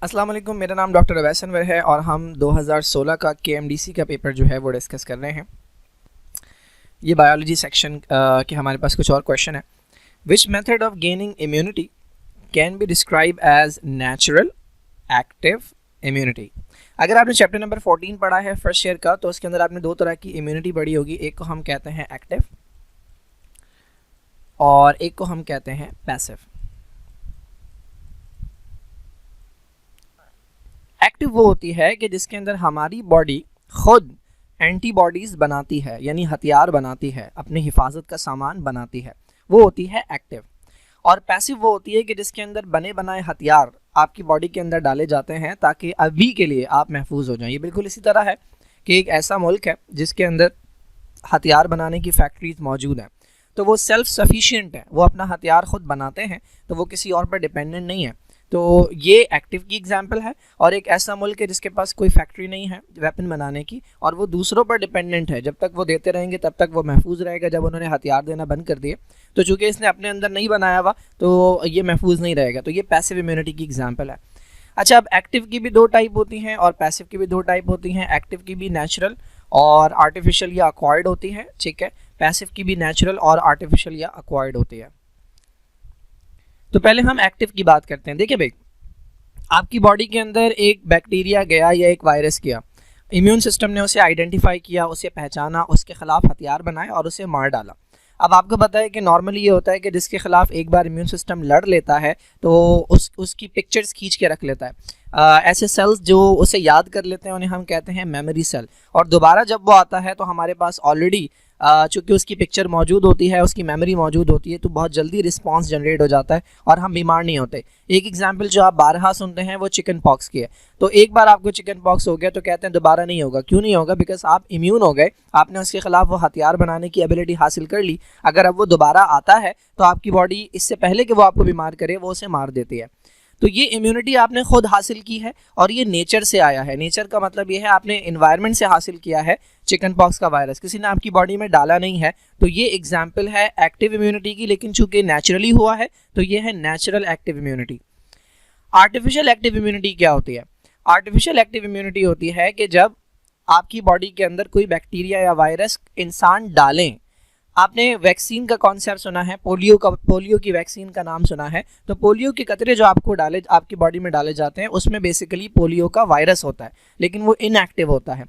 अस्सलाम वालेकुम, मेरा नाम डॉक्टर अवैस अनवर है और हम 2016 का KMDC का पेपर जो है वो डिस्कस कर रहे हैं। ये बायोलॉजी सेक्शन के हमारे पास कुछ और क्वेश्चन है। Which method of gaining immunity can be describe as natural active immunity. अगर आपने चैप्टर नंबर 14 पढ़ा है फर्स्ट ईयर का, तो उसके अंदर आपने दो तरह की इम्यूनिटी पढ़ी होगी। एक को हम कहते हैं एक्टिव और एक को हम कहते हैं पैसिव। एक्टिव वो होती है कि जिसके अंदर हमारी बॉडी खुद एंटीबॉडीज़ बनाती है, यानी हथियार बनाती है, अपनी हिफाजत का सामान बनाती है, वो होती है एक्टिव। और पैसिव वो होती है कि जिसके अंदर बने बनाए हथियार आपकी बॉडी के अंदर डाले जाते हैं ताकि अभी के लिए आप महफूज हो जाएं। ये बिल्कुल इसी तरह है कि एक ऐसा मुल्क है जिसके अंदर हथियार बनाने की फैक्ट्रीज मौजूद हैं, तो वो सेल्फ सफिशिएंट है, वो अपना हथियार खुद बनाते हैं, तो वो किसी और पर डिपेंडेंट नहीं है। तो ये एक्टिव की एग्जांपल है। और एक ऐसा मुल्क है जिसके पास कोई फैक्ट्री नहीं है वेपन बनाने की और वो दूसरों पर डिपेंडेंट है। जब तक वो देते रहेंगे तब तक वो महफूज रहेगा। जब उन्होंने हथियार देना बंद कर दिए तो चूँकि इसने अपने अंदर नहीं बनाया हुआ तो ये महफूज नहीं रहेगा। तो ये पैसिव इम्यूनिटी की एग्जाम्पल है। अच्छा, अब एक्टिव की भी दो टाइप होती हैं और पैसिव की भी दो टाइप होती हैं। एक्टिव की भी नेचुरल और आर्टिफिशियल या अक्वायर्ड होती है, ठीक है। पैसिव की भी नेचुरल और आर्टिफिशियल या अक्वायर्ड होती है। तो पहले हम एक्टिव की बात करते हैं। देखिए भाई, आपकी बॉडी के अंदर एक बैक्टीरिया गया या एक वायरस गया, इम्यून सिस्टम ने उसे आइडेंटिफाई किया, उसे पहचाना, उसके खिलाफ हथियार बनाए और उसे मार डाला। अब आपको पता है कि नॉर्मली ये होता है कि जिसके खिलाफ एक बार इम्यून सिस्टम लड़ लेता है तो उसकी पिक्चर्स खींच के रख लेता है। ऐसे सेल्स जो उसे याद कर लेते हैं उन्हें हम कहते हैं मेमोरी सेल। और दोबारा जब वो आता है तो हमारे पास ऑलरेडी चूँकि उसकी पिक्चर मौजूद होती है, उसकी मेमोरी मौजूद होती है, तो बहुत जल्दी रिस्पांस जनरेट हो जाता है और हम बीमार नहीं होते। एक एग्जांपल जो आप बारहा सुनते हैं वो चिकन पॉक्स की है। तो एक बार आपको चिकन पॉक्स हो गया तो कहते हैं दोबारा नहीं होगा। क्यों नहीं होगा? बिकॉज आप इम्यून हो गए, आपने उसके खिलाफ वो हथियार बनाने की एबिलिटी हासिल कर ली। अगर अब वो दोबारा आता है तो आपकी बॉडी इससे पहले कि वो आपको बीमार करे वो उसे मार देती है। तो ये इम्यूनिटी आपने खुद हासिल की है और ये नेचर से आया है। नेचर का मतलब ये है आपने इन्वायरमेंट से हासिल किया है। चिकन पॉक्स का वायरस किसी ने आपकी बॉडी में डाला नहीं है। तो ये एग्जाम्पल है एक्टिव इम्यूनिटी की, लेकिन चूंकि नेचुरली हुआ है तो ये है natural active immunity. Artificial active immunity क्या होती है? आर्टिफिशियल एक्टिव इम्यूनिटी होती है कि जब आपकी बॉडी के अंदर कोई बैक्टीरिया या वायरस इंसान डालें। आपने वैक्सीन का कॉन्सेप्ट सुना है, पोलियो की वैक्सीन का नाम सुना है। तो पोलियो के कतरे जो आपकी बॉडी में डाले जाते हैं उसमें बेसिकली पोलियो का वायरस होता है, लेकिन वो इनएक्टिव होता है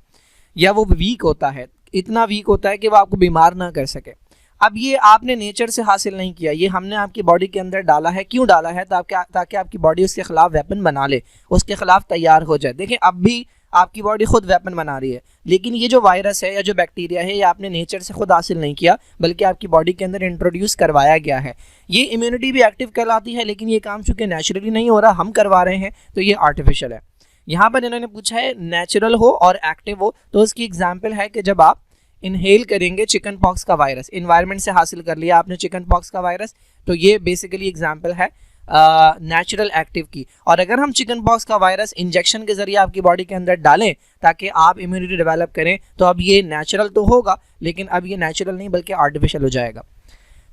या वो वीक होता है, इतना वीक होता है कि वो आपको बीमार ना कर सके। अब ये आपने नेचर से हासिल नहीं किया, ये हमने आपकी बॉडी के अंदर डाला है। क्यों डाला है? ताकि आपकी बॉडी उसके खिलाफ वेपन बना ले, उसके खिलाफ तैयार हो जाए। देखिए, अब भी आपकी बॉडी खुद वेपन बना रही है, लेकिन ये जो वायरस है या जो बैक्टीरिया है ये आपने नेचर से खुद हासिल नहीं किया, बल्कि आपकी बॉडी के अंदर इंट्रोड्यूस करवाया गया है। ये इम्यूनिटी भी एक्टिव कहलाती है, लेकिन ये काम चूंकि नेचुरली नहीं हो रहा, हम करवा रहे हैं, तो ये आर्टिफिशियल है। यहाँ पर इन्होंने पूछा है नेचुरल हो और एक्टिव हो, तो उसकी एग्जाम्पल है कि जब आप इनहेल करेंगे चिकन पॉक्स का वायरस, इन्वायरमेंट से हासिल कर लिया आपने चिकन पॉक्स का वायरस, तो ये बेसिकली एग्जाम्पल है नेचुरल एक्टिव की। और अगर हम चिकन पॉक्स का वायरस इंजेक्शन के जरिए आपकी बॉडी के अंदर डालें ताकि आप इम्यूनिटी डेवलप करें, तो अब ये नेचुरल तो होगा, लेकिन अब ये नेचुरल नहीं बल्कि आर्टिफिशियल हो जाएगा।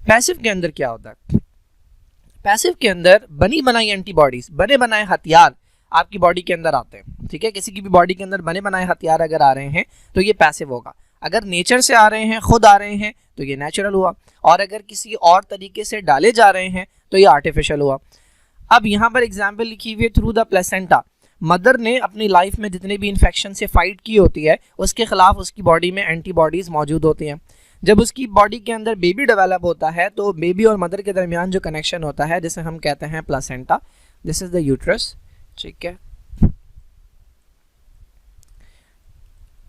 पैसिव के अंदर क्या होता है? पैसिव के अंदर बनी बनाई एंटीबॉडीज, बने बनाए हथियार आपकी बॉडी के अंदर आते हैं, ठीक है। किसी की भी बॉडी के अंदर बने बनाए हथियार अगर आ रहे हैं तो ये पैसिव होगा। अगर नेचर से आ रहे हैं, खुद आ रहे हैं, तो ये नेचुरल हुआ। और अगर किसी और तरीके से डाले जा रहे हैं तो ये आर्टिफिशियल हुआ। अब यहाँ पर एग्जाम्पल लिखी हुई है थ्रू द प्लेसेंटा। मदर ने अपनी लाइफ में जितने भी इन्फेक्शन से फाइट की होती है उसके खिलाफ उसकी बॉडी में एंटीबॉडीज़ मौजूद होती हैं। जब उसकी बॉडी के अंदर बेबी डेवलप होता है तो बेबी और मदर के दरमियान जो कनेक्शन होता है जिसे हम कहते हैं placenta, this is the uterus, ठीक है।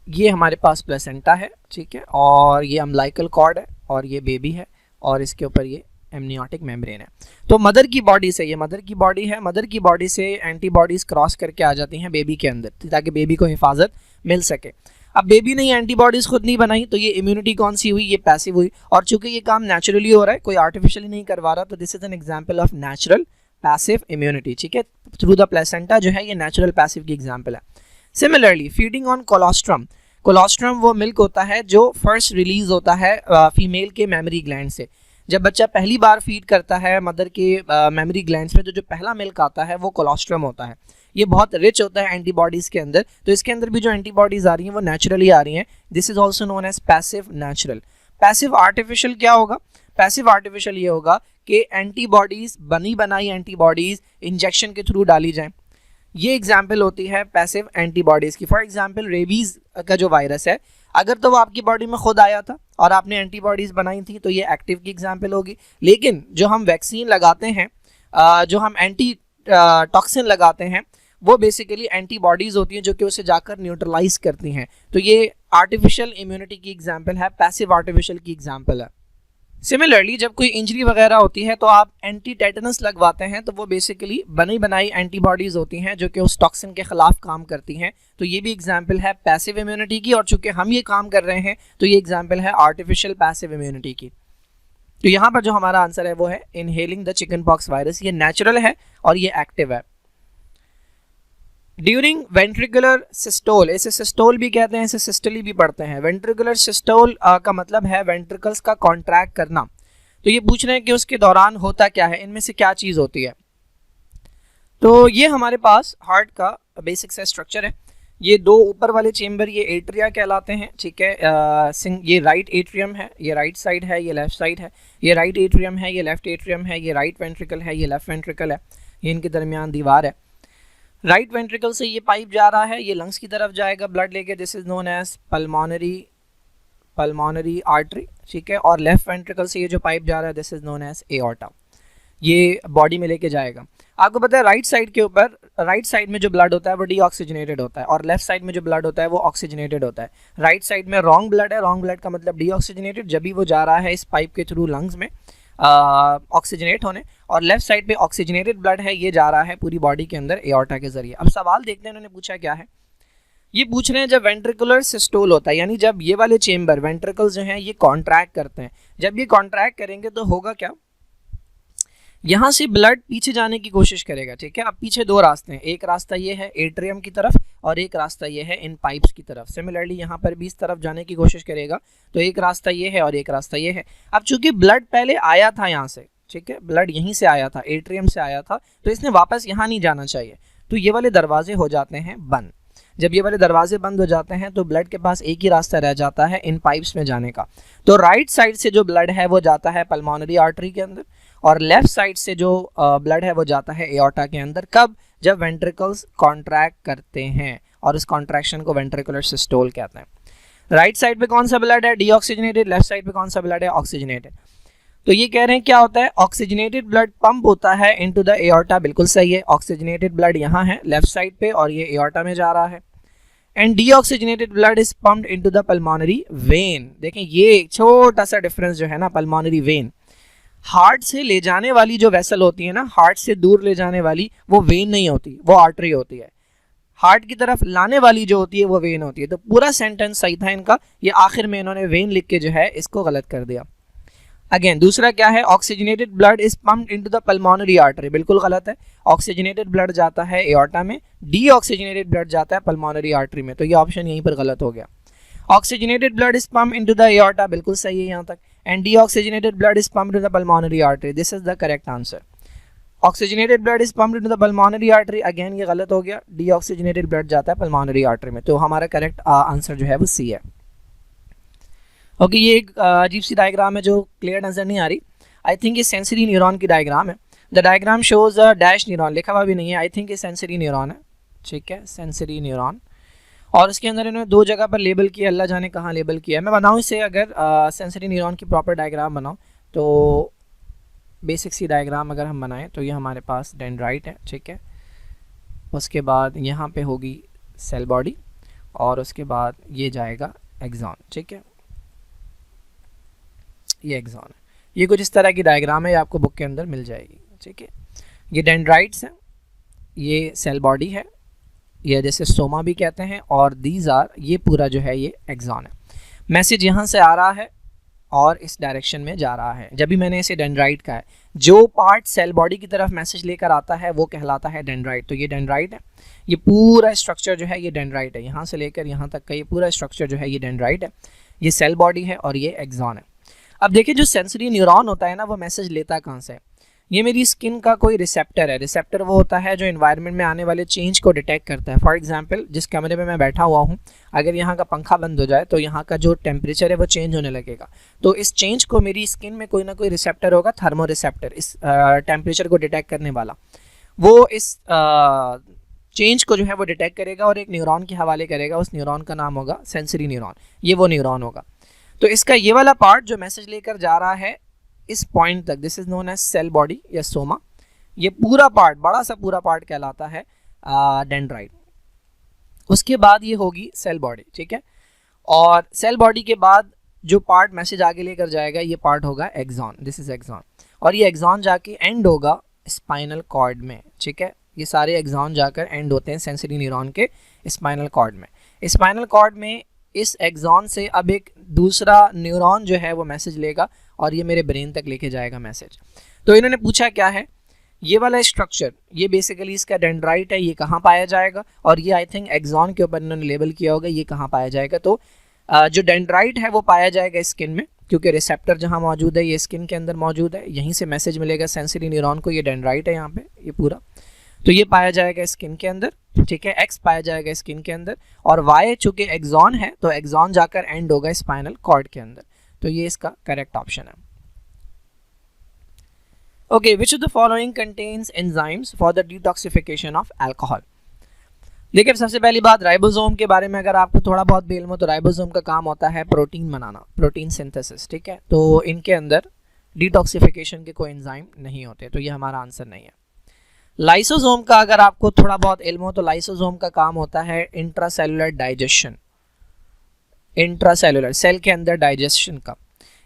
ये हमारे पास प्लेसेंटा है, ठीक है, और ये अम्बिलिकल कॉर्ड है और ये बेबी है और इसके ऊपर ये एमनियोटिक मेम्ब्रेन है। तो मदर की बॉडी से, ये मदर की बॉडी है, मदर की बॉडी से एंटीबॉडीज क्रॉस करके आ जाती हैं बेबी के अंदर ताकि बेबी को हिफाजत मिल सके। अब बेबी ने एंटीबॉडीज खुद नहीं बनाई तो ये इम्यूनिटी कौन सी हुई? ये पैसिव हुई। और चूंकि ये काम नेचुरली हो रहा है, कोई आर्टिफिशियली नहीं करवा रहा, तो this is an example of natural passive immunity, ठीक है। थ्रू द प्लेसेंटा जो है ये नेचुरल पैसिव की एग्जाम्पल है। Similarly feeding on colostrum, colostrum वो मिल्क होता है जो फर्स्ट रिलीज होता है फीमेल के मेमोरी ग्लैंड से। जब बच्चा पहली बार फीड करता है मदर के मेमोरी ग्लैंड्स में तो जो पहला मिल्क आता है वो कोलोस्ट्रम होता है। ये बहुत रिच होता है एंटीबॉडीज़ के अंदर, तो इसके अंदर भी जो एंटीबॉडीज़ आ रही हैं वो नेचुरली आ रही हैं। This is also known as passive natural. Passive artificial क्या होगा? पैसिव आर्टिफिशियल ये होगा कि एंटीबॉडीज़, बनी बनाई एंटीबॉडीज़ इंजेक्शन के थ्रू डाली जाएं। ये एग्जाम्पल होती है पैसिव एंटीबॉडीज़ की। फॉर एग्जाम्पल रेबीज़ का जो वायरस है, अगर तो वो आपकी बॉडी में खुद आया था और आपने एंटीबॉडीज़ बनाई थी तो ये एक्टिव की एग्जाम्पल होगी। लेकिन जो हम वैक्सीन लगाते हैं, जो हम एंटी टॉक्सिन लगाते हैं, वो बेसिकली एंटीबॉडीज़ होती हैं जो कि उसे जाकर न्यूट्रलाइज करती हैं। तो ये आर्टिफिशियल इम्यूनिटी की एग्जाम्पल है, पैसिव आर्टिफिशियल की एग्जाम्पल है। सिमिलरली जब कोई इंजरी वगैरह होती है तो आप एंटी टेटनस लगवाते हैं, तो वो बेसिकली बनी बनाई एंटीबॉडीज़ होती हैं जो कि उस टॉक्सिन के खिलाफ काम करती हैं। तो ये भी एग्जाम्पल है पैसिव इम्यूनिटी की, और चूंकि हम ये काम कर रहे हैं तो ये एग्जाम्पल है आर्टिफिशियल पैसिव इम्यूनिटी की। तो यहाँ पर जो हमारा आंसर है वो है inhaling the chicken pox virus. ये नेचुरल है और ये एक्टिव है। ड्यूरिंग वेंट्रिकुलर सिस्टोल, इसे सिस्टोल भी कहते हैं, इसे सिस्टली भी पढ़ते हैं। वेंट्रिकुलर सिस्टोल का मतलब है वेंट्रिकल्स का कॉन्ट्रैक्ट करना। तो ये पूछ रहे हैं कि उसके दौरान होता क्या है, इनमें से क्या चीज़ होती है। तो ये हमारे पास हार्ट का बेसिक सा स्ट्रक्चर है। ये दो ऊपर वाले चेम्बर ये एट्रिया कहलाते हैं, ठीक है। ये राइट एट्रियम है, ये राइट साइड है, ये लेफ्ट साइड है। ये राइट एट्रियम है, ये लेफ्ट एट्रियम है। ये राइट वेंट्रिकल है, ये लेफ्ट वेंट्रिकल है। ये इनके दरमियान दीवार है। राइट वेंट्रिकल से ये पाइप जा रहा है, ये लंग्स की तरफ जाएगा ब्लड लेके। This is known as pulmonary artery, ठीक है। और लेफ्ट वेंट्रिकल से ये जो पाइप जा रहा है this is known as aorta. ये बॉडी में लेके जाएगा। आपको पता है राइट साइड के ऊपर, राइट साइड में जो ब्लड होता है वो डीऑक्सीजनेटेड होता है और लेफ्ट साइड में जो ब्लड होता है वो ऑक्सीजनेटेड होता है। राइट साइड में रॉन्ग ब्लड है, रॉन्ग ब्लड का मतलब डीऑक्सीजनेटेड, जब भी वो जा रहा है इस पाइप के थ्रू लंग्स में ऑक्सीजनेट होने, और लेफ्ट साइड पे ऑक्सीजनेटेड ब्लड है, ये जा रहा है पूरी बॉडी के अंदर एओर्टा के जरिए। अब सवाल देखते हैं उन्होंने पूछा क्या है। ये पूछ रहे हैं जब वेंट्रिकुलर सिस्टोल होता है, यानी जब ये वाले चेम्बर वेंट्रिकल्स जो हैं ये कॉन्ट्रैक्ट करते हैं, जब ये कॉन्ट्रैक्ट करेंगे तो होगा क्या, यहाँ से ब्लड पीछे जाने की कोशिश करेगा, ठीक है। अब पीछे दो रास्ते हैं, एक रास्ता ये है एट्रियम की तरफ और एक रास्ता ये है इन पाइप्स की तरफ। सिमिलरली यहाँ पर भी इस तरफ जाने की कोशिश करेगा, तो एक रास्ता ये है और एक रास्ता ये है। अब चूंकि ब्लड पहले आया था यहाँ से, ठीक है, ब्लड यहीं से आया था, एट्रियम से आया था, तो इसने वापस यहाँ नहीं जाना चाहिए। तो ये वाले दरवाजे हो जाते हैं बंद। जब ये वाले दरवाजे बंद हो जाते हैं तो ब्लड के पास एक ही रास्ता रह जाता है इन पाइप्स में जाने का। तो राइट साइड से जो ब्लड है वो जाता है पल्मोनरी आर्टरी के अंदर, और लेफ्ट साइड से जो ब्लड है वो जाता है एओर्टा के अंदर। कब? जब वेंट्रिकल्स कॉन्ट्रैक्ट करते हैं, और इस कॉन्ट्रैक्शन को वेंट्रिकुलर सिस्टोल कहते हैं। राइट साइड पे कौन सा ब्लड है? डीऑक्सीजनेटेड। लेफ्ट साइड पे कौन सा ब्लड है? ऑक्सीजनेटेड। तो ये कह रहे हैं क्या होता है, ऑक्सीजनेटेड ब्लड पंप होता है इनटू द एओर्टा। बिल्कुल सही है, ऑक्सीजनेटेड ब्लड यहाँ है लेफ्ट साइड पे और ये एओर्टा में जा रहा है। And deoxygenated blood is pumped into the pulmonary vein. देखें ये छोटा सा डिफरेंस जो है ना, पल्मोनरी वेन हार्ट से ले जाने वाली जो वेसल होती है ना, हार्ट से दूर ले जाने वाली, वो वेन नहीं होती, वो आर्टरी होती है। हार्ट की तरफ लाने वाली जो होती है वो वेन होती है। तो पूरा सेंटेंस सही था इनका, ये आखिर में इन्होंने वेन लिख के जो है इसको गलत कर दिया। अगेन दूसरा क्या है, oxygenated blood is pumped into the pulmonary artery. बिल्कुल गलत है, ऑक्सीजनेटेड ब्लड जाता है एओर्टा में, डीऑक्सीजनेटेड ब्लड जाता है पल्मोनरी आर्टरी में। तो ये ऑप्शन यहीं पर गलत हो गया। Oxygenated blood is pumped into the aorta, बिल्कुल सही है यहाँ तक। And deoxygenated blood is pumped into the pulmonary artery, this is the correct answer. Oxygenated blood is pumped into the pulmonary artery, again ये गलत हो गया, डीऑक्सीजनेटेड ब्लड जाता है पल्मोनरी आर्टरी में। तो हमारा करेक्ट आंसर जो है वो सी है। ओके, ये एक अजीब सी डायग्राम है जो क्लियर नज़र नहीं आ रही। आई थिंक ये सेंसरी न्यूरॉन की डायग्राम है। The diagram shows a dash neuron, लिखा हुआ भी नहीं है, आई थिंक ये सेंसरी न्यूरॉन है, ठीक है, सेंसरी न्यूरॉन। और उसके अंदर इन्होंने दो जगह पर लेबल किया, अल्लाह जाने कहाँ लेबल किया है। मैं बनाऊँ इसे, अगर सेंसरी न्यूरॉन की प्रॉपर डायग्राम बनाऊँ तो बेसिक सी डायग्राम अगर हम बनाएं तो ये हमारे पास डेंड्राइट है, ठीक है। उसके बाद यहाँ पे होगी सेल बॉडी और उसके बाद ये जाएगा एक्सॉन, ठीक है, ये एक्सॉन है। ये कुछ इस तरह की डायग्राम है, ये आपको बुक के अंदर मिल जाएगी, ठीक है। ये डेंड्राइट्स हैं, ये सेल बॉडी है, ये जैसे सोमा भी कहते हैं, और दीज आर, ये पूरा जो है ये एक्सॉन है। मैसेज यहाँ से आ रहा है और इस डायरेक्शन में जा रहा है। जब भी मैंने इसे डेंड्राइट कहा है, जो पार्ट सेल बॉडी की तरफ मैसेज लेकर आता है वो कहलाता है डेंड्राइट। तो ये डेंड्राइट है, ये पूरा स्ट्रक्चर जो है ये डेंड्राइट है, यहाँ से लेकर यहाँ तक का ये पूरा स्ट्रक्चर जो है ये डेंड्राइट है। ये सेल बॉडी है और ये एक्सॉन है। अब देखिए जो सेंसरी न्यूरॉन होता है ना, वो मैसेज लेता कहाँ से है? ये मेरी स्किन का कोई रिसेप्टर है। रिसेप्टर वो होता है जो एनवायरनमेंट में आने वाले चेंज को डिटेक्ट करता है। फॉर एग्जांपल, जिस कमरे में मैं बैठा हुआ हूँ, अगर यहाँ का पंखा बंद हो जाए तो यहाँ का जो टेम्परेचर है वो चेंज होने लगेगा। तो इस चेंज को मेरी स्किन में कोई ना कोई रिसेप्टर होगा, थर्मो रिसेप्टर, इस टेम्परेचर को डिटेक्ट करने वाला। वो इस चेंज को जो है वो डिटेक्ट करेगा और एक न्यूरॉन के हवाले करेगा। उस न्यूरॉन का नाम होगा सेंसरी न्यूरॉन। ये वो न्यूरॉन होगा। तो इसका ये वाला पार्ट जो मैसेज लेकर जा रहा है इस पॉइंट तक, this is known as cell body या सोमा। ये पूरा पार्ट, बड़ा सा पूरा पार्ट कहलाता है डेंड्राइट। उसके बाद ये होगी सेल बॉडी, ठीक है। और सेल बॉडी के बाद जो पार्ट मैसेज आगे लेकर जाएगा ये पार्ट होगा एक्सॉन, दिस इज एक्सॉन। और ये एक्सॉन जाके एंड होगा स्पाइनल कॉर्ड में, ठीक है। ये सारे एक्सॉन जाकर एंड होते हैं सेंसरी न्यूरॉन के स्पाइनल कॉर्ड में। स्पाइनल कॉर्ड में इस एक्सॉन से अब एक दूसरा न्यूरॉन जो है वो मैसेज लेगा और ये मेरे ब्रेन तक लेके जाएगा मैसेज। तो इन्होंने पूछा क्या है, ये वाला स्ट्रक्चर, ये बेसिकली इसका डेंड्राइट है, ये कहाँ पाया जाएगा। और ये आई थिंक एक्सॉन के ऊपर इन्होंने लेबल किया होगा ये कहाँ पाया जाएगा। तो जो डेंड्राइट है वो पाया जाएगा स्किन में, क्योंकि रिसेप्टर जहाँ मौजूद है ये स्किन के अंदर मौजूद है। यहीं से मैसेज मिलेगा सेंसरी न्यूरॉन को, ये डेंड्राइट है यहाँ पे ये पूरा। तो ये पाया जाएगा स्किन के अंदर, ठीक है। एक्स पाया जाएगा स्किन के अंदर और वाई चूंकि एक्सॉन है तो एक्सॉन जाकर एंड होगा स्पाइनल कॉर्ड के अंदर। तो ये इसका करेक्ट ऑप्शन है। Okay, which of the following contains enzymes for the detoxification of alcohol. देखिए, सबसे पहली बात राइबोसोम के बारे में अगर आपको थोड़ा बहुत बेल हो तो राइबोसोम का काम होता है प्रोटीन बनाना, प्रोटीन सिंथेसिस, ठीक है। तो इनके अंदर डिटॉक्सिफिकेशन के कोई एंजाइम नहीं होते, तो ये हमारा आंसर नहीं है। लाइसोसोम का अगर आपको थोड़ा बहुत इल्म हो तो लाइसोसोम का काम होता है इंट्रासेलुलर डाइजेशन, इंट्रासेलुलर सेल के अंदर डाइजेशन का।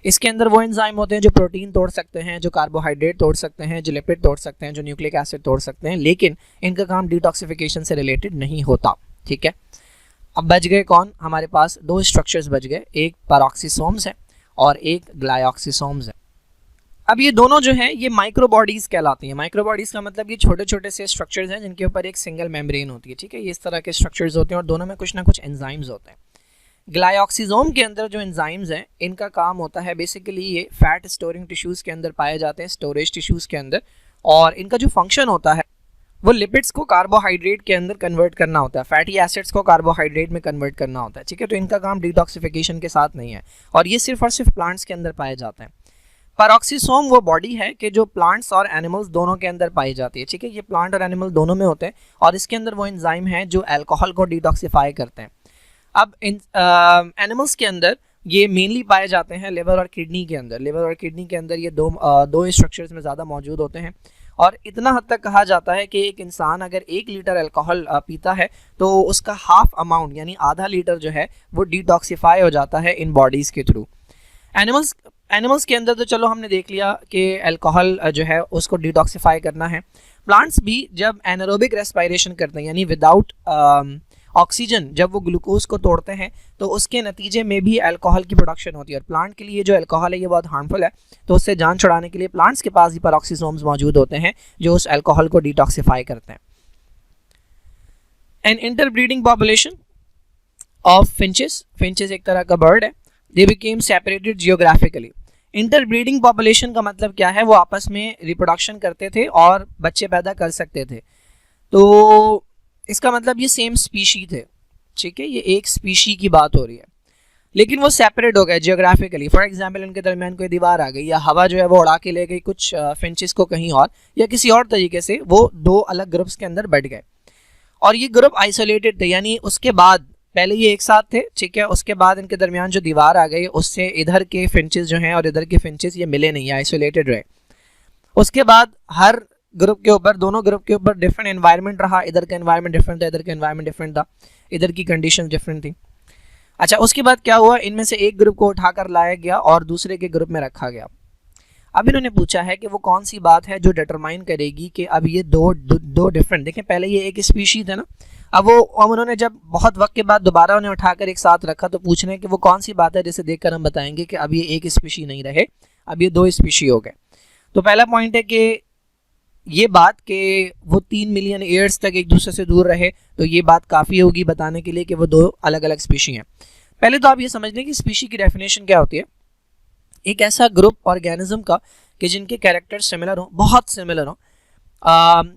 इसके अंदर वो एंजाइम होते हैं जो प्रोटीन तोड़ सकते हैं, जो कार्बोहाइड्रेट तोड़ सकते हैं, जो लिपिड तोड़ सकते हैं, जो न्यूक्लिक एसिड तोड़ सकते हैं, लेकिन इनका काम डिटॉक्सिफिकेशन से रिलेटेड नहीं होता, ठीक है। अब बच गए कौन, हमारे पास दो स्ट्रक्चर्स बच गए, एक पैरोक्सिसोम्स है और एक ग्लाइऑक्सिसोम्स है। अब ये दोनों जो हैं ये माइक्रोबॉडीज़ कहलाती हैं। माइक्रोबॉडीज़ का मतलब ये छोटे छोटे से स्ट्रक्चर्स हैं जिनके ऊपर एक सिंगल मेम्ब्रेन होती है, ठीक है। ये इस तरह के स्ट्रक्चर्स होते हैं और दोनों में कुछ ना कुछ एंजाइम्स होते हैं। ग्लाइऑक्सिसोम के अंदर जो एंजाइम्स हैं इनका काम होता है बेसिकली ये फैट स्टोरिंग टिश्यूज़ के अंदर पाए जाते हैं, स्टोरेज टिश्यूज़ के अंदर। और इनका जो फंक्शन होता है वो लिपिड्स को कार्बोहाइड्रेट के अंदर कन्वर्ट करना होता है, फैटी एसिड्स को कार्बोहाइड्रेट में कन्वर्ट करना होता है, ठीक है। तो इनका काम डिटॉक्सिफिकेशन के साथ नहीं है और ये सिर्फ और सिर्फ प्लांट्स के अंदर पाए जाते हैं। पैरोक्सिसोम वो बॉडी है कि जो प्लांट्स और एनिमल्स दोनों के अंदर पाई जाती है, ठीक है। ये प्लांट और एनिमल दोनों में होते हैं और इसके अंदर वो एंजाइम है जो अल्कोहल को डिटॉक्सिफाई करते हैं। अब एनिमल्स के अंदर ये मेनली पाए जाते हैं लिवर और किडनी के अंदर। लिवर और किडनी के अंदर ये दो स्ट्रक्चर्स में ज़्यादा मौजूद होते हैं। और इतना हद तक कहा जाता है कि एक इंसान अगर 1 लीटर अल्कोहल पीता है तो उसका हाफ अमाउंट यानी आधा लीटर जो है वो डिटॉक्सिफाई हो जाता है इन बॉडीज़ के थ्रू। एनिमल्स के अंदर तो चलो हमने देख लिया कि अल्कोहल जो है उसको डिटॉक्सिफाई करना है। प्लांट्स भी जब एनारोबिक रेस्पिरेशन करते हैं यानी विदाउट ऑक्सीजन, जब वो ग्लूकोज को तोड़ते हैं तो उसके नतीजे में भी अल्कोहल की प्रोडक्शन होती है। और प्लांट के लिए जो अल्कोहल है ये बहुत हार्मफुल है, तो उससे जान छुड़ाने के लिए प्लांट्स के पास ही पैरोक्सिसोम्स मौजूद होते हैं जो उस अल्कोहल को डिटॉक्सिफाई करते हैं। An interbreeding population of finches, finches एक तरह का बर्ड है, they became separated geographically. Interbreeding population का मतलब क्या है, वो आपस में रिप्रोडक्शन करते थे और बच्चे पैदा कर सकते थे। तो इसका मतलब ये सेम स्पीशी थे, ठीक है, ये एक स्पीशी की बात हो रही है, लेकिन वो सेपरेट हो गए जियोग्राफिकली। फॉर एग्जांपल इनके दरमियान कोई दीवार आ गई या हवा जो है वो उड़ा के ले गई कुछ फिंचेस को कहीं और, या किसी और तरीके से वो दो अलग ग्रुप्स के अंदर बढ़ गए और ये ग्रुप आइसोलेटेड थे, यानी उसके बाद पहले ये एक साथ थे, ठीक है, उसके बाद इनके दरमियान जो दीवार आ गई उससे इधर के फिंचेस जो हैं और इधर के फिंचेस ये मिले नहीं, आइसोलेटेड रहे। उसके बाद हर ग्रुप के ऊपर, दोनों ग्रुप के ऊपर डिफरेंट एनवायरनमेंट रहा, इधर का एनवायरनमेंट डिफरेंट था, इधर का एनवायरनमेंट डिफरेंट था, इधर की कंडीशन डिफरेंट थी। अच्छा, उसके बाद क्या हुआ, इनमें से एक ग्रुप को उठाकर लाया गया और दूसरे के ग्रुप में रखा गया। अब इन्होंने पूछा है कि वो कौन सी बात है जो डिटरमाइन करेगी कि अब ये दो डिफरेंट, देखें पहले ये एक स्पीशी थे ना, अब उन्होंने जब बहुत वक्त के बाद दोबारा उन्हें उठाकर एक साथ रखा तो पूछने कि वो कौन सी बात है जिसे देखकर हम बताएंगे कि अब ये एक स्पीशी नहीं रहे, अब ये 2 स्पीशी हो गए। तो पहला पॉइंट है कि ये बात कि वो 3 मिलियन ईयर्स तक एक दूसरे से दूर रहे, तो ये बात काफ़ी होगी बताने के लिए कि वो 2 अलग अलग स्पीशी हैं। पहले तो आप ये समझ लें कि स्पीशी की डेफिनेशन क्या होती है, एक ऐसा ग्रुप ऑर्गेनिज्म का कि जिनके कैरेक्टर सिमिलर हों, बहुत सिमिलर हों।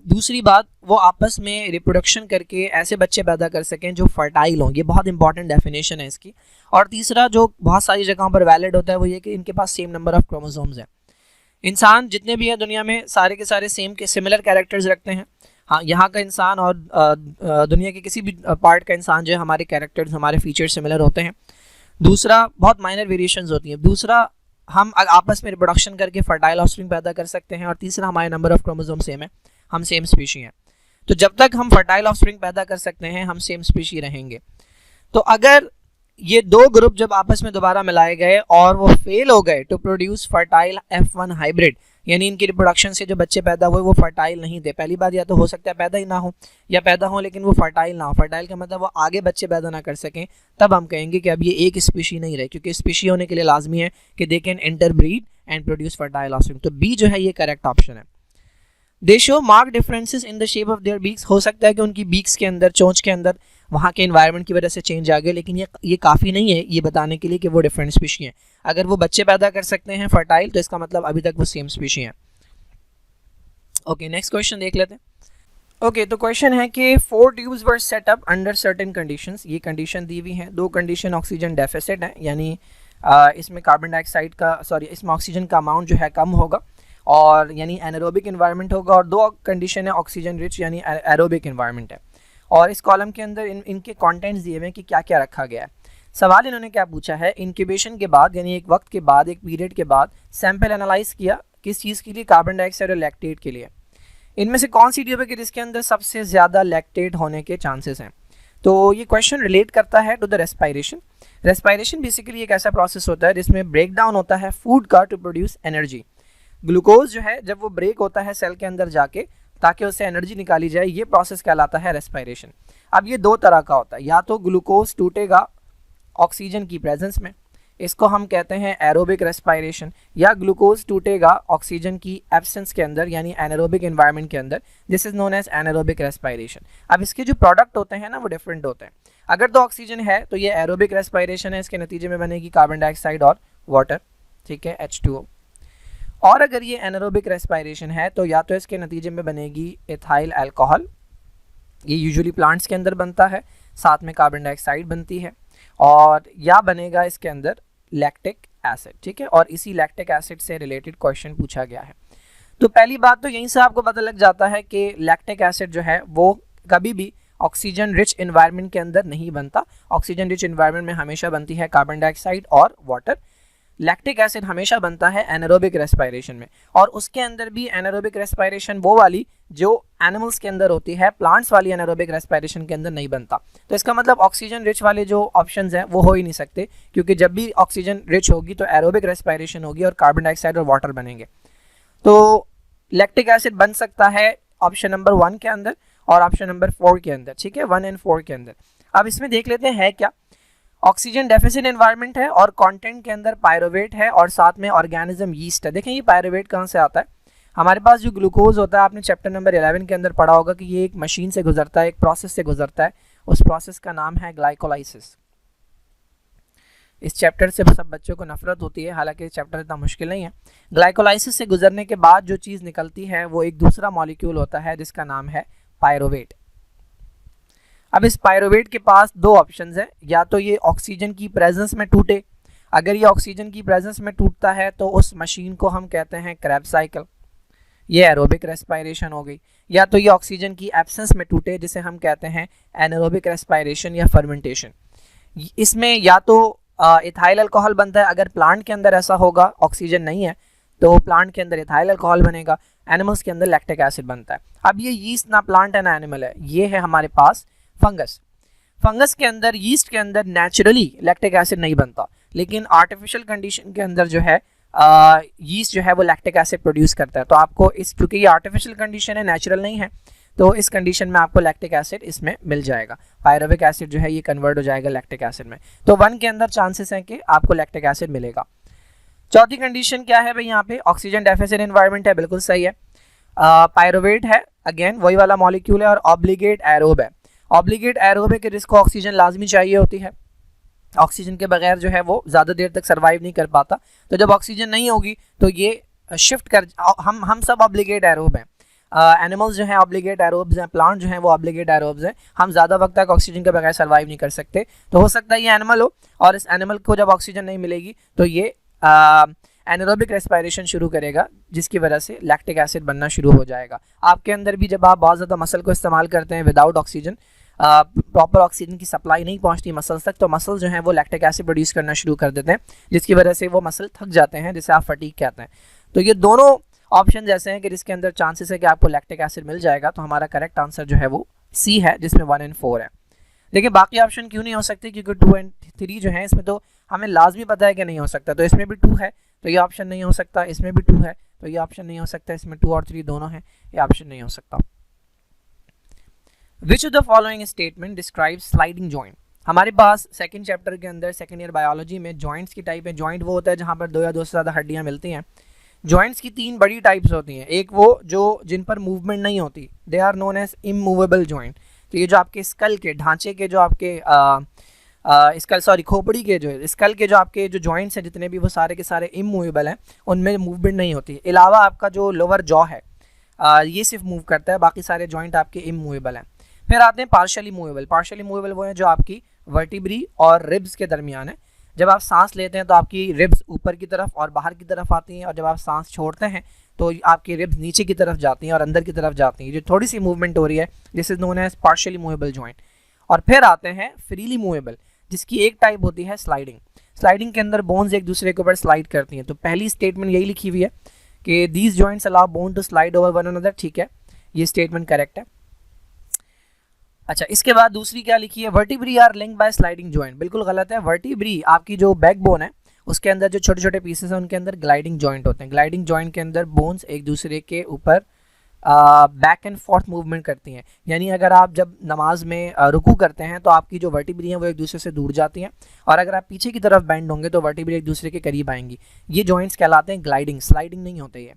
दूसरी बात, वो आपस में रिप्रोडक्शन करके ऐसे बच्चे पैदा कर सकें जो फर्टाइल हों, ये बहुत इंपॉर्टेंट डेफिनेशन है इसकी। और तीसरा जो बहुत सारी जगहों पर वैलिड होता है वो ये कि इनके पास सेम नंबर ऑफ क्रोमोसोम्स हैं। इंसान जितने भी हैं दुनिया में सारे के सारे सेम के सिमिलर कैरेक्टर्स रखते हैं। हाँ, यहाँ का इंसान और दुनिया के किसी भी पार्ट का इंसान जो है, हमारे कैरेक्टर्स, हमारे फीचर्स सिमिलर होते हैं। दूसरा, बहुत माइनर वेरिएशंस होती हैं। दूसरा, हम आपस में रिप्रोडक्शन करके फर्टाइल ऑफस्प्रिंग पैदा कर सकते हैं। और तीसरा, हमारे नंबर ऑफ क्रोमोसोम सेम है, हम सेम स्पीशी हैं। तो जब तक हम फर्टाइल ऑफस्प्रिंग पैदा कर सकते हैं हम सेम स्पीशी रहेंगे। तो अगर ये दो ग्रुप जब आपस में दोबारा मिलाए गए और वो फेल हो गए to produce fertile F1 hybrid, यानी इनकी रिप्रोडक्शन से जो बच्चे पैदा हुए वो फर्टाइल नहीं थे। पहली बात, या तो हो सकता है पैदा ही ना हो, या पैदा हो लेकिन वो फर्टाइल ना हो। फर्टाइल का मतलब वो आगे बच्चे पैदा ना कर सकें, तब हम कहेंगे कि अब ये एक स्पीशी नहीं रहे, क्योंकि स्पीशी होने के लिए लाजमी है कि they can interbreed and produce fertile offspring. तो बी जो है ये करेक्ट ऑप्शन है। दे show mark differences in the shape of their beaks, हो सकता है कि उनकी बीक्स के अंदर, चोंच के अंदर वहाँ के एनवायरनमेंट की वजह से चेंज आ गए, लेकिन ये काफ़ी नहीं है ये बताने के लिए कि वो डिफरेंट स्पीशी हैं। अगर वो बच्चे पैदा कर सकते हैं फर्टाइल, तो इसका मतलब अभी तक वो सेम स्पीशी हैं। ओके, नेक्स्ट क्वेश्चन देख लेते हैं। ओके, तो क्वेश्चन है कि 4 tubes were set up under certain conditions. ये कंडीशन दी हुई हैं, दो कंडीशन ऑक्सीजन डेफिसिट है, यानी इसमें कार्बन डाइऑक्साइड का, सॉरी, इसमें ऑक्सीजन का अमाउंट जो है कम होगा, और यानी एनारोबिक एनवायरनमेंट होगा। और दो कंडीशन है ऑक्सीजन रिच यानी एरोबिक एनवायरनमेंट है। और इस कॉलम के अंदर इनके कंटेंट्स दिए हुए हैं कि क्या क्या रखा गया है। सवाल इन्होंने क्या पूछा है, इंक्यूबेशन के बाद यानी एक वक्त के बाद, एक पीरियड के बाद सैंपल एनालाइज किया, किस चीज़ के लिए, कार्बन डाइऑक्साइड और लैक्टेट के लिए। इनमें से कौन सी ट्यूब है कि जिसके अंदर सबसे ज़्यादा लैक्टेट होने के चांसेस हैं। तो ये क्वेश्चन रिलेट करता है to the respiration. Respiration basically एक ऐसा प्रोसेस होता है जिसमें ब्रेक डाउन होता है फूड का टू प्रोड्यूस एनर्जी। ग्लूकोज जो है जब वो ब्रेक होता है सेल के अंदर जाके ताकि उससे एनर्जी निकाली जाए, ये प्रोसेस कहलाता है रेस्पायरेशन। अब ये दो तरह का होता है, या तो ग्लूकोज टूटेगा ऑक्सीजन की प्रेजेंस में, इसको हम कहते हैं एरोबिक रेस्पायरेशन, या ग्लूकोज टूटेगा ऑक्सीजन की एब्सेंस के अंदर यानी एनारोबिक एनवायरनमेंट के अंदर, this is known as anaerobic respiration. अब इसके जो प्रोडक्ट होते हैं ना वो डिफरेंट होते हैं। अगर तो ऑक्सीजन है तो ये एरोबिक रेस्पायरेशन है, इसके नतीजे में बनेगी कार्बन डाइऑक्साइड और वाटर, ठीक है, H2O। और अगर ये एनारोबिक रेस्पायरेशन है तो या तो इसके नतीजे में बनेगी एथाइल अल्कोहल, ये यूजुअली प्लांट्स के अंदर बनता है, साथ में कार्बन डाइऑक्साइड बनती है, और या बनेगा इसके अंदर लैक्टिक एसिड, ठीक है। और इसी लैक्टिक एसिड से रिलेटेड क्वेश्चन पूछा गया है। तो पहली बात तो यहीं से आपको पता लग जाता है कि लैक्टिक एसिड जो है वो कभी भी ऑक्सीजन रिच एनवायरनमेंट के अंदर नहीं बनता। ऑक्सीजन रिच एनवायरनमेंट में हमेशा बनती है कार्बन डाइऑक्साइड और वाटर। लैक्टिक एसिड हमेशा बनता है एनारोबिक रेस्पायरेशन में, और उसके अंदर भी एनारोबिक रेस्पायरेशन वो वाली जो एनिमल्स के अंदर होती है, प्लांट्स वाली एनारोबिक रेस्पायरेशन के अंदर नहीं बनता। तो इसका मतलब ऑक्सीजन रिच वाले जो ऑप्शंस हैं वो हो ही नहीं सकते, क्योंकि जब भी ऑक्सीजन रिच होगी तो एरोबिक रेस्पायरेशन होगी और कार्बन डाइऑक्साइड और वाटर बनेंगे। तो लैक्टिक एसिड बन सकता है ऑप्शन नंबर 1 के अंदर और ऑप्शन नंबर 4 के अंदर, ठीक है, 1 और 4 के अंदर। अब इसमें देख लेते हैं क्या। ऑक्सीजन डेफिसिट एनवायरनमेंट है और कंटेंट के अंदर पायरोवेट है और साथ में ऑर्गेनिज्म यीस्ट है। देखें ये पायरोवेट कहाँ से आता है। हमारे पास जो ग्लूकोज होता है, आपने चैप्टर नंबर 11 के अंदर पढ़ा होगा कि ये एक मशीन से गुजरता है, एक प्रोसेस से गुजरता है, उस प्रोसेस का नाम है ग्लाइकोलाइसिस। इस चैप्टर से सब बच्चों को नफरत होती है, हालांकि चैप्टर इतना मुश्किल नहीं है। ग्लाइकोलाइसिस से गुजरने के बाद जो चीज़ निकलती है वो एक दूसरा मॉलिक्यूल होता है जिसका नाम है पायरोवेट। अब इस पायरोवेट के पास दो ऑप्शंस हैं, या तो ये ऑक्सीजन की प्रेजेंस में टूटे। अगर ये ऑक्सीजन की प्रेजेंस में टूटता है तो उस मशीन को हम कहते हैं क्रेब्स साइकिल, ये एरोबिक रेस्पायरेशन हो गई। या तो ये ऑक्सीजन की एब्सेंस में टूटे जिसे हम कहते हैं एनारोबिक रेस्पायरेशन या फर्मेंटेशन। इसमें या तो इथाइल अल्कोहल बनता है, अगर प्लांट के अंदर ऐसा होगा, ऑक्सीजन नहीं है तो प्लांट के अंदर इथाइल अल्कोहल बनेगा, एनिमल्स के अंदर लैक्टिक एसिड बनता है। अब ये यीस्ट ना प्लांट है ना एनिमल है, ये है हमारे पास फंगस। फंगस के अंदर, यीस्ट के अंदर नेचुरली लैक्टिक एसिड नहीं बनता, लेकिन आर्टिफिशियल कंडीशन के अंदर जो है यीस्ट जो है वो लैक्टिक एसिड प्रोड्यूस करता है। तो आपको इस, क्योंकि ये आर्टिफिशियल कंडीशन है, नेचुरल नहीं है, तो इस कंडीशन में आपको लैक्टिक एसिड इसमें मिल जाएगा। पायरोविक एसिड जो है ये कन्वर्ट हो जाएगा लैक्टिक एसिड में। तो 1 के अंदर चांसेस हैं कि आपको लैक्टिक एसिड मिलेगा। चौथी कंडीशन क्या है भाई, यहाँ पे ऑक्सीजन डेफिसिट एनवायरनमेंट है, बिल्कुल सही है। पायरोवेट है, अगेन वही वाला मॉलिक्यूल है, और ऑब्लिगेट एरोब है। ऑब्लिगेट एरोब है कि जिसको ऑक्सीजन लाजमी चाहिए होती है, ऑक्सीजन के बगैर जो है वो ज़्यादा देर तक सर्वाइव नहीं कर पाता। तो जब ऑक्सीजन नहीं होगी तो ये शिफ्ट कर, हम सब ऑब्लिगेट एरोब हैं, एनिमल्स जो हैं ऑब्लिगेट एरोब्स हैं, प्लांट जो हैं वो ऑब्लिगेट एरोब्स हैं, हम ज़्यादा वक्त तक ऑक्सीजन के बगैर सर्वाइव नहीं कर सकते। तो हो सकता है ये एनिमल हो और इस एनिमल को जब ऑक्सीजन नहीं मिलेगी तो ये एनारोबिक रेस्पिरेशन शुरू करेगा, जिसकी वजह से लैक्टिक एसिड बनना शुरू हो जाएगा। आपके अंदर भी जब आप बहुत ज़्यादा मसल को इस्तेमाल करते हैं विदाउट ऑक्सीजन, प्रॉपर ऑक्सीजन की सप्लाई नहीं पहुंचती मसल्स तक, तो मसल जो है वो लैक्टिक एसिड प्रोड्यूस करना शुरू कर देते हैं, जिसकी वजह से वो मसल थक जाते हैं, जिसे आप फटीग कहते हैं। तो ये दोनों ऑप्शन ऐसे हैं कि जिसके अंदर चांसेस है कि आपको लैक्टिक एसिड मिल जाएगा। तो हमारा करेक्ट आंसर जो है वो सी है, जिसमें 1 and 4 है। देखिए बाकी ऑप्शन क्यों नहीं हो सकते, क्योंकि 2 and 3 जो है इसमें तो हमें लाजमी पता है कि नहीं हो सकता। तो इसमें भी 2 है तो ये ऑप्शन नहीं हो सकता, इसमें भी 2 है तो ये ऑप्शन नहीं हो सकता, इसमें 2 और 3 दोनों हैं, ये ऑप्शन नहीं हो सकता। Which of the following statement describe sliding joint. हमारे पास सेकंड चैप्टर के अंदर सेकंड ईयर बायोलॉजी में जॉइंट्स की टाइप है। जॉइंट वो होता है जहाँ पर 2 या 2 से ज़्यादा हड्डियाँ मिलती हैं। जॉइंट्स की 3 बड़ी टाइप्स होती हैं। एक वो जो जिन पर मूवमेंट नहीं होती, they are known as immovable joint. तो ये जो आपके स्कल के ढांचे के जो आपके खोपड़ी के जो स्कल के जो आपके जो जॉइंट्स हैं जितने भी, वो सारे के सारे इमूवेबल हैं, उनमें मूवमेंट नहीं होती। अलावा आपका जो लोअर जॉ है ये सिर्फ मूव करता है, बाकी सारे जॉइंट आपके इमूवेबल हैं। फिर आते हैं पार्शियली मूवेबल। पार्शियली मूवेबल वो हैं जो आपकी वर्टिब्री और रिब्स के दरमियान है। जब आप सांस लेते हैं तो आपकी रिब्स ऊपर की तरफ और बाहर की तरफ आती हैं, और जब आप सांस छोड़ते हैं तो आपकी रिब्स नीचे की तरफ जाती हैं और अंदर की तरफ जाती हैं। जो थोड़ी सी मूवमेंट हो रही है, this is known as partially movable joint. और फिर आते हैं फ्रीली मूवेबल, जिसकी एक टाइप होती है स्लाइडिंग। स्लाइडिंग के अंदर बोन्स एक दूसरे के ऊपर स्लाइड करती हैं। तो पहली स्टेटमेंट यही लिखी हुई है कि these joints allow bone to slide over one another. ठीक है, ये स्टेटमेंट करेक्ट है। अच्छा, इसके बाद दूसरी क्या लिखी है, vertebrae are linked by sliding joint. बिल्कुल गलत है। वर्टिब्री आपकी जो बैकबोन है उसके अंदर जो छोटे छोटे पीसेस हैं उनके अंदर ग्लाइडिंग जॉइंट होते हैं। ग्लाइडिंग जॉइंट के अंदर बोन्स एक दूसरे के ऊपर बैक एंड फोर्थ मूवमेंट करती हैं। यानी अगर आप जब नमाज में रुकू करते हैं तो आपकी जो वर्टिब्री हैं वो एक दूसरे से दूर जाती हैं, और अगर आप पीछे की तरफ बेंड होंगे तो वर्टिब्री एक दूसरे के करीब आएंगी। ये जॉइंट्स कहलाते हैं ग्लाइडिंग, स्लाइडिंग नहीं होते ये।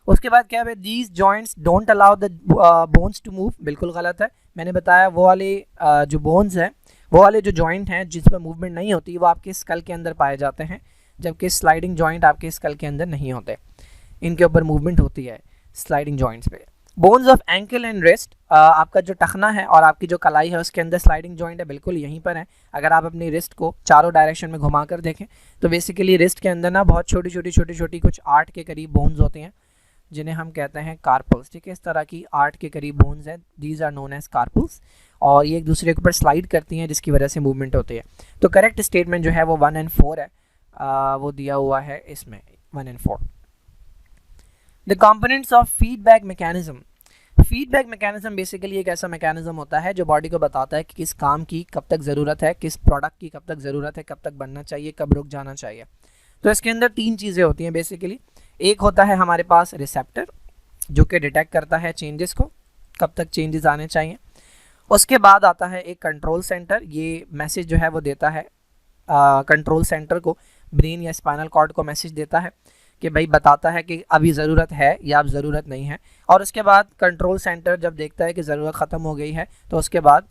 उसके बाद क्या है, these joints don't allow the bones to move. बिल्कुल गलत है। मैंने बताया वो वाले जो बोन्स हैं, वो वाले जो जॉइंट हैं जिस पर मूवमेंट नहीं होती, वो आपके स्कल के अंदर पाए जाते हैं, जबकि स्लाइडिंग जॉइंट आपके स्कल के अंदर नहीं होते, इनके ऊपर मूवमेंट होती है स्लाइडिंग जॉइंट्स पे। Bones of ankle and wrist, आपका जो टखना है और आपकी जो कलाई है उसके अंदर स्लाइडिंग जॉइंट है, बिल्कुल यहीं पर है। अगर आप अपनी रिस्ट को चारों डायरेक्शन में घुमा कर देखें तो बेसिकली रिस्ट के अंदर ना बहुत छोटी छोटी कुछ 8 के करीब बोन्स होती हैं, जिन्हें हम कहते हैं कार्पल्स। ठीक है, इस तरह की 8 के करीब बोन्स हैं, these are known as carpals, और ये एक दूसरे के ऊपर स्लाइड करती हैं जिसकी वजह से मूवमेंट होती है। तो करेक्ट स्टेटमेंट जो है वो 1 and 4 है, वो दिया हुआ है इसमें 1 and 4। The components of feedback mechanism. Feedback mechanism basically एक ऐसा मैकेनिज्म होता है जो बॉडी को बताता है कि किस काम की कब तक ज़रूरत है, किस प्रोडक्ट की कब तक ज़रूरत है, कब तक बनना चाहिए, कब रुक जाना चाहिए। तो इसके अंदर 3 चीज़ें होती हैं बेसिकली। एक होता है हमारे पास रिसेप्टर, जो कि डिटेक्ट करता है चेंजेस को, कब तक चेंजेस आने चाहिए। उसके बाद आता है एक कंट्रोल सेंटर, ये मैसेज जो है वो देता है कंट्रोल सेंटर को, ब्रेन या स्पाइनल कॉर्ड को मैसेज देता है कि भाई बताता है कि अभी ज़रूरत है या अब ज़रूरत नहीं है। और उसके बाद कंट्रोल सेंटर जब देखता है कि ज़रूरत ख़त्म हो गई है तो उसके बाद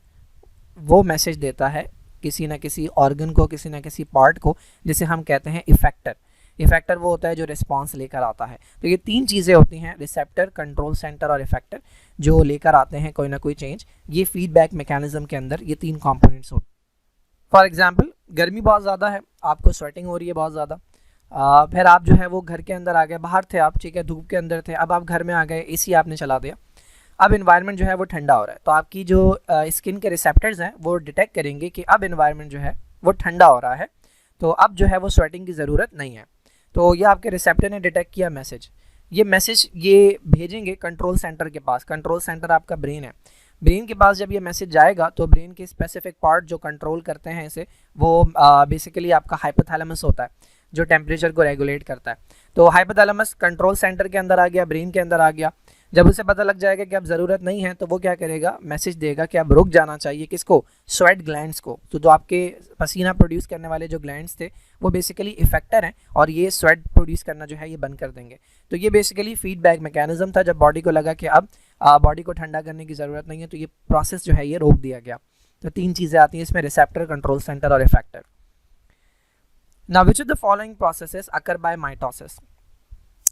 वो मैसेज देता है किसी न किसी ऑर्गन को, किसी न किसी पार्ट को, जिसे हम कहते हैं इफेक्टर। इफेक्टर वो होता है जो रिस्पांस लेकर आता है। तो ये 3 चीज़ें होती हैं, रिसेप्टर, कंट्रोल सेंटर और इफेक्टर, जो लेकर आते हैं कोई ना कोई चेंज। ये फीडबैक मैकेनिज्म के अंदर ये 3 कंपोनेंट्स होते हैं। फॉर एग्जांपल, गर्मी बहुत ज़्यादा है, आपको स्वेटिंग हो रही है बहुत ज़्यादा, फिर आप जो है वो घर के अंदर आ गए, बाहर थे आप, ठीक है, धूप के अंदर थे, अब आप घर में आ गए, एसी आपने चला दिया, अब इन्वायरमेंट जो है वो ठंडा हो रहा है, तो आपकी जो स्किन के रिसेप्टर्स हैं वो डिटेक्ट करेंगे कि अब इन्वायरमेंट जो है वो ठंडा हो रहा है, तो अब जो है वो स्वेटिंग की ज़रूरत नहीं है। तो ये आपके रिसेप्टर ने डिटेक्ट किया मैसेज, ये मैसेज ये भेजेंगे कंट्रोल सेंटर के पास। कंट्रोल सेंटर आपका ब्रेन है, ब्रेन के पास जब ये मैसेज जाएगा तो ब्रेन के स्पेसिफिक पार्ट जो कंट्रोल करते हैं इसे, वो बेसिकली आपका हाइपोथैलेमस होता है जो टेम्परेचर को रेगुलेट करता है। तो हाइपोथैलेमस कंट्रोल सेंटर के अंदर आ गया, ब्रेन के अंदर आ गया। जब उसे पता लग जाएगा कि अब ज़रूरत नहीं है तो वो क्या करेगा, मैसेज देगा कि अब रुक जाना चाहिए, किसको, स्वेट ग्लैंड्स को। तो जो आपके पसीना प्रोड्यूस करने वाले जो ग्लैंड्स थे वो बेसिकली इफेक्टर हैं, और ये स्वेट प्रोड्यूस करना जो है ये बंद कर देंगे। तो ये बेसिकली फीडबैक मैकेनिज्म था, जब बॉडी को लगा कि अब बॉडी को ठंडा करने की ज़रूरत नहीं है तो ये प्रोसेस जो है ये रोक दिया गया। तो 3 चीज़ें आती हैं इसमें, रिसेप्टर, कंट्रोल सेंटर और effector. Now which of the following processes occur by mitosis?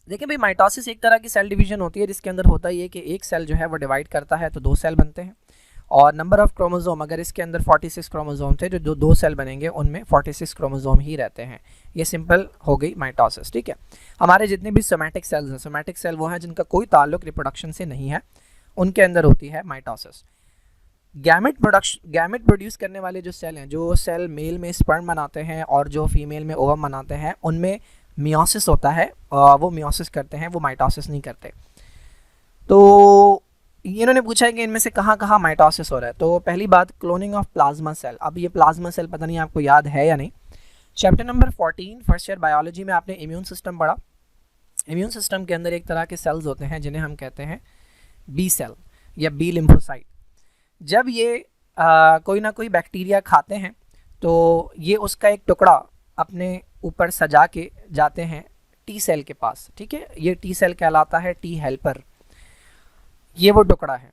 देखिए भाई, माइटोसिस एक तरह की सेल डिवीजन होती है जिसके अंदर होता ही है कि एक सेल जो है वो डिवाइड करता है तो 2 सेल बनते हैं, और नंबर ऑफ क्रोमोसोम, अगर इसके अंदर 46 क्रोमोसोम थे, जो 2 सेल बनेंगे उनमें 46 क्रोमोसोम ही रहते हैं। ये सिंपल हो गई माइटोसिस, ठीक है। हमारे जितने भी सोमैटिक सेल्स हैं, सोमैटिक सेल वो हैं जिनका कोई ताल्लुक रिप्रोडक्शन से नहीं है, उनके अंदर होती है माइटोसिस। गैमेट प्रोड्यूस करने वाले जो सेल हैं, जो सेल मेल में स्पर्म बनाते हैं और जो फीमेल में ओवम बनाते हैं, उनमें मियोसिस होता है, वो मियोसिस करते हैं, वो माइटोसिस नहीं करते। तो इन्होंने पूछा है कि इनमें से कहाँ कहाँ माइटोसिस हो रहा है। तो पहली बात, क्लोनिंग ऑफ प्लाज्मा सेल। अब ये प्लाज्मा सेल पता नहीं आपको याद है या नहीं। Chapter number 14 first year biology में आपने इम्यून सिस्टम पढ़ा। इम्यून सिस्टम के अंदर एक तरह के सेल्स होते हैं जिन्हें हम कहते हैं बी सेल या बी लिम्फोसाइट। जब ये कोई ना कोई बैक्टीरिया खाते हैं तो ये उसका एक टुकड़ा अपने ऊपर सजा के जाते हैं टी सेल के पास, ठीक है। ये टी सेल कहलाता है टी हेल्पर, ये वो टुकड़ा है,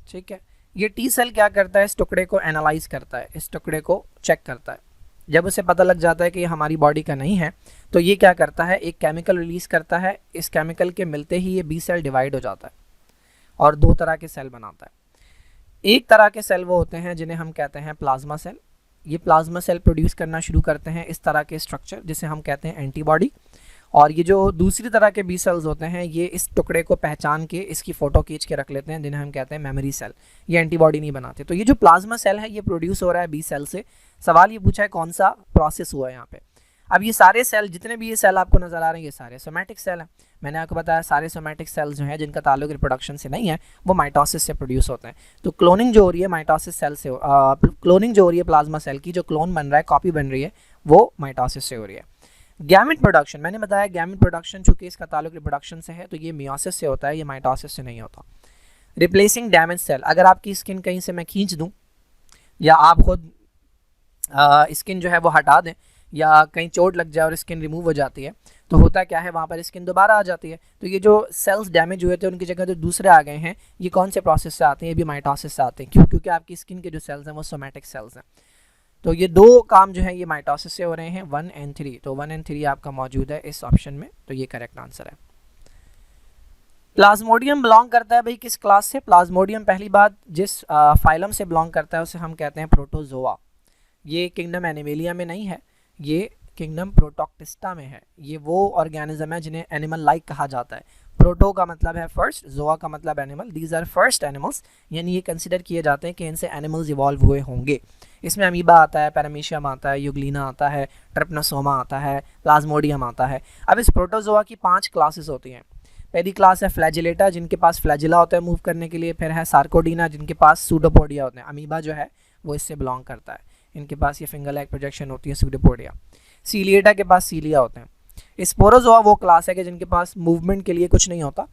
ठीक है। ये टी सेल क्या करता है, इस टुकड़े को एनालाइज करता है, इस टुकड़े को चेक करता है। जब उसे पता लग जाता है कि ये हमारी बॉडी का नहीं है, तो ये क्या करता है, एक केमिकल रिलीज करता है। इस केमिकल के मिलते ही ये बी सेल डिवाइड हो जाता है और 2 तरह के सेल बनाता है। एक तरह के सेल वो होते हैं जिन्हें हम कहते हैं प्लाज्मा सेल। ये प्लाज्मा सेल प्रोड्यूस करना शुरू करते हैं इस तरह के स्ट्रक्चर जिसे हम कहते हैं एंटीबॉडी। और ये जो दूसरी तरह के बी सेल्स होते हैं, ये इस टुकड़े को पहचान के इसकी फ़ोटो खींच के रख लेते हैं, जिन्हें हम कहते हैं मेमोरी सेल। ये एंटीबॉडी नहीं बनाते। तो ये जो प्लाज्मा सेल है ये प्रोड्यूस हो रहा है बी सेल से। सवाल ये पूछा है कौन सा प्रोसेस हुआ है यहाँ पे। अब ये सारे सेल, जितने भी ये सेल आपको नज़र आ रहे हैं, ये सारे सोमैटिक सेल हैं। मैंने आपको बताया सारे सोमैटिक सेल्स जो हैं जिनका ताल्लुक रिप्रोडक्शन से नहीं है, वो माइटोसिस से प्रोड्यूस होते हैं। तो क्लोनिंग जो हो रही है माइटोसिस सेल से, क्लोनिंग जो हो रही है प्लाज्मा सेल की, जो क्लोन बन रहा है, कॉपी बन रही है, वो माइटोसिस से हो रही है। गैमेट प्रोडक्शन, मैंने बताया गैमेट प्रोडक्शन चूंकि इसका ताल्लुक रिप्रोडक्शन से है तो ये मियोसिस से होता है, ये माइटोसिस से नहीं होता। रिप्लेसिंग डैमेज सेल, अगर आपकी स्किन कहीं से मैं खींच दूँ या आप खुद स्किन जो है वो हटा दें, या कहीं चोट लग जाए और स्किन रिमूव हो जाती है, तो होता क्या है, वहाँ पर स्किन दोबारा आ जाती है। तो ये जो सेल्स डैमेज हुए थे उनकी जगह जो दूसरे आ गए हैं, ये कौन से प्रोसेस से आते हैं, ये भी माइटोसिस से आते हैं। क्यों? क्योंकि आपकी स्किन के जो सेल्स हैं वो सोमैटिक सेल्स हैं। तो ये 2 काम जो है ये माइटोसिस से हो रहे हैं, 1 और 3। तो 1 और 3 आपका मौजूद है इस ऑप्शन में, तो ये करेक्ट आंसर है। प्लाज्मोडियम बिलोंग करता है भाई किस क्लास से? प्लाज्मोडियम पहली बात जिस फाइलम से बिलोंग करता है उसे हम कहते हैं प्रोटोजोआ। ये किंगडम एनिमेलिया में नहीं है, ये किंगडम प्रोटोक्टिस्टा में है। ये वो ऑर्गेनिज्म है जिन्हें एनिमल लाइक कहा जाता है। प्रोटो का मतलब है फर्स्ट, जोआ का मतलब animal. These are first animals, यानी ये कंसिडर किए जाते हैं कि इनसे एनिमल्स इवॉल्व हुए होंगे। इसमें अमीबा आता है, पैरामीशियम आता है, यूग्लिना आता है, ट्रिपनोसोमा आता है, प्लाज्मोडियम आता है। अब इस प्रोटोजोआ की 5 क्लासेस होती हैं। पहली क्लास है फ्लैजिलेटा, जिनके पास फ्लैजिला होता है मूव करने के लिए। फिर है सार्कोडीना, जिनके पास सूडोपोडिया होते हैं। अमीबा जो है वो इससे बिलोंग करता है, इनके पास ये फिंगर लाइक प्रोजेक्शन होती है, सूडोपोडिया। सीलिएटा के पास सीलिया होते हैं। स्पोरोजोआ वो क्लास है कि जिनके पास मूवमेंट के लिए कुछ नहीं होता,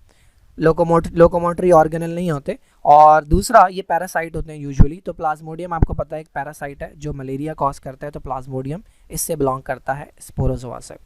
लोकोमोटरी ऑर्गेनल नहीं होते। और दूसरा ये पैरासाइट होते हैं यूजुअली। तो प्लाज्मोडियम आपको पता है एक पैरासाइट है जो मलेरिया कॉज करता है, तो प्लाज्मोडियम इससे बिलोंग करता है, स्पोरोजोआ से।